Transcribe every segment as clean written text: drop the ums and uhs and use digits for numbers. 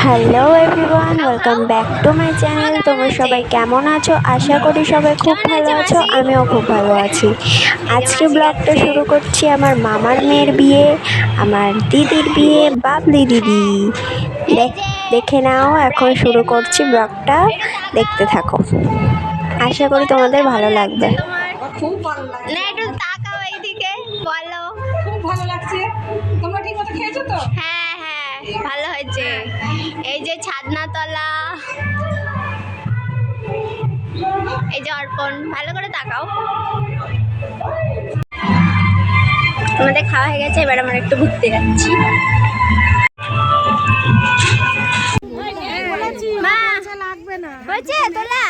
Hello everyone, welcome back to my channel. তোমরা সবাই কেমন আছো? আশা করি সবাই খুব ভালো আছো, আমিও খুব ভালো আছি। আজকে ব্লগটা শুরু করছি আমার মামার মেয়ের বিয়ে, আমার দিদির বিয়ে, বাবলি দিদি। দেখে নাও, এখন শুরু করছি ব্লগটা, দেখতে থাকো। আশা করি তোমাদের ভালো লাগবে। খুব ভালো লাগছে। না একটু তাকাও এইদিকে, বলো। খুব ভালো লাগছে। তোমরা ঠিক মতো খেয়েছো তো? হ্যাঁ হ্যাঁ ভালো হয়েছে। এই যে ছাদনাতলা, এই যে অর্পণ, ভালো করে তাকাও। আমাদের খাওয়া হয়ে গেছে, এবার আমরা একটু ঘুরতে যাচ্ছি। মা হয়েছে তোলা?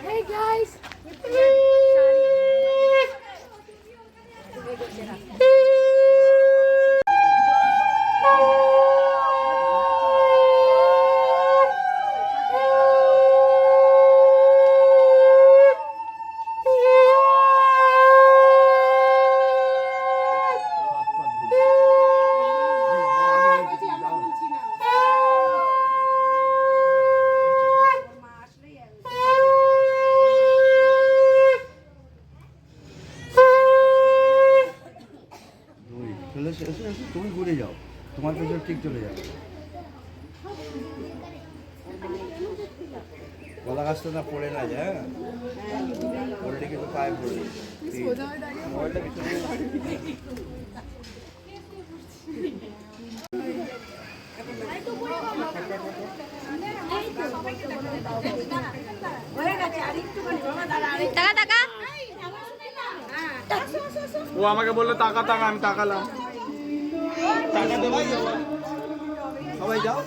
Hey guys! তুমি ঘুরে যাও, তোমার পেছনে ঠিক চলে যাবে। কলা গাছটা না পড়ে না যায়, পড়লে কিন্তু পায়ে পড়ে। মোবাইলটা পিছনে ও আমাকে বললো টাকা টাকা, আমি টাকালাম। টাকা দেবো, সবাই যাও।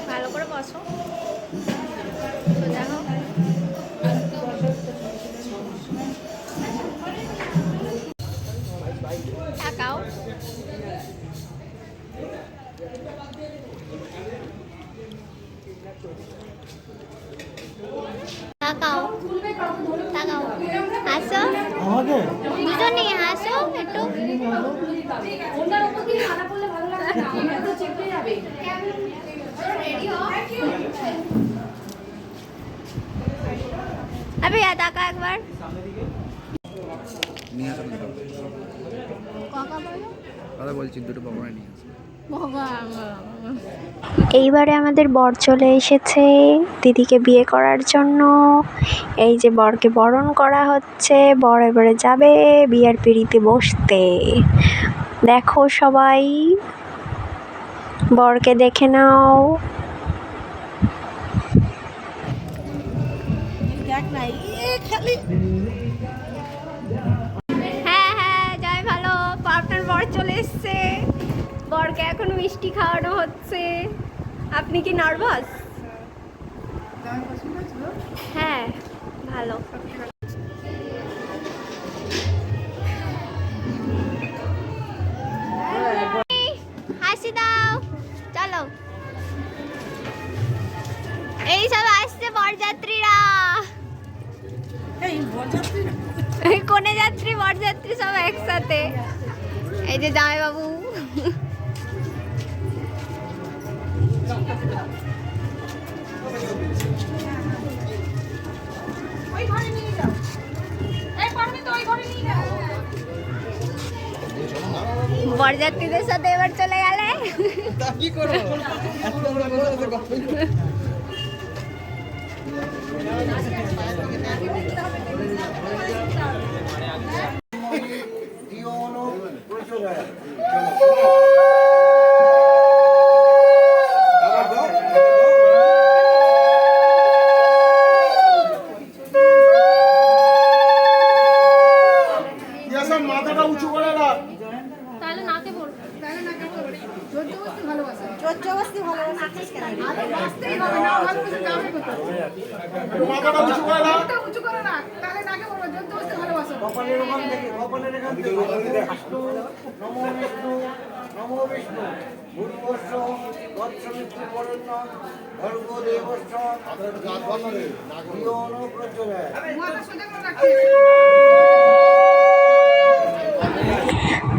ভালো করে বসো, সোজা হও। তাকাও। তাকাও তাকাও, হাসো দুজনেই, হাসো একটু। আবে তাকা একবার। নিয়ে আসো না, কথা বলছি, দুটো পকোড়া নিয়ে আসো। এইবারে আমাদের বর চলে এসেছে দিদিকে বিয়ে করার জন্য। এই যে বরকে বরণ করা হচ্ছে, বর এবারে যাবে বিয়ের পিঁড়িতে বসতে। দেখো সবাই, বরকে দেখে নাও। হ্যাঁ হ্যাঁ যাই ভালো, আপনার বর চলে এসছে, বরকে এখন মিষ্টি খাওয়ানো হচ্ছে। আপনি কি নার্ভাস? হ্যাঁ ভালো। হাসি দাও, চলো। এই সব আসছে বরযাত্রীরা, কনে যাত্রী বরযাত্রী সব একসাথে। এই যে জামাইবাবু, বরযাত্রীদের সাথে এবার চলে গেলে। কি করো? মাথাটা উঁচু করে না, তাহলে নাকে পড়বে। মাথাটা উঁচু করে না। কপালের ওখান থেকে, কপালের এখান থেকে। নমো বিষ্ণু, নমো বিষ্ণু ভূর্ভুবস্স তৎসবিতুর্বরেণ্য ভর্গো দেবস্য ধিয়ো ন প্রচোদয়াৎ।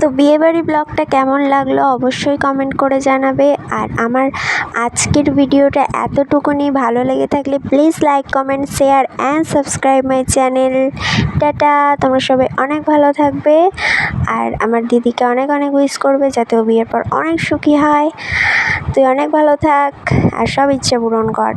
তো বিয়েবাড়ি ব্লগটা কেমন লাগলো অবশ্যই কমেন্ট করে জানাবে। আর আমার আজকের ভিডিওটা এতটুকুনি, ভালো লেগে থাকলে please like comment share and subscribe my channel. Tata, তোমরা সবাই অনেক ভালো থাকবে। আর আমার দিদিকে অনেক অনেক উইশ করবে যাতে ও বিয়ের পর অনেক সুখী হয়। তুই অনেক ভালো থাক আর সব ইচ্ছে পূরণ কর।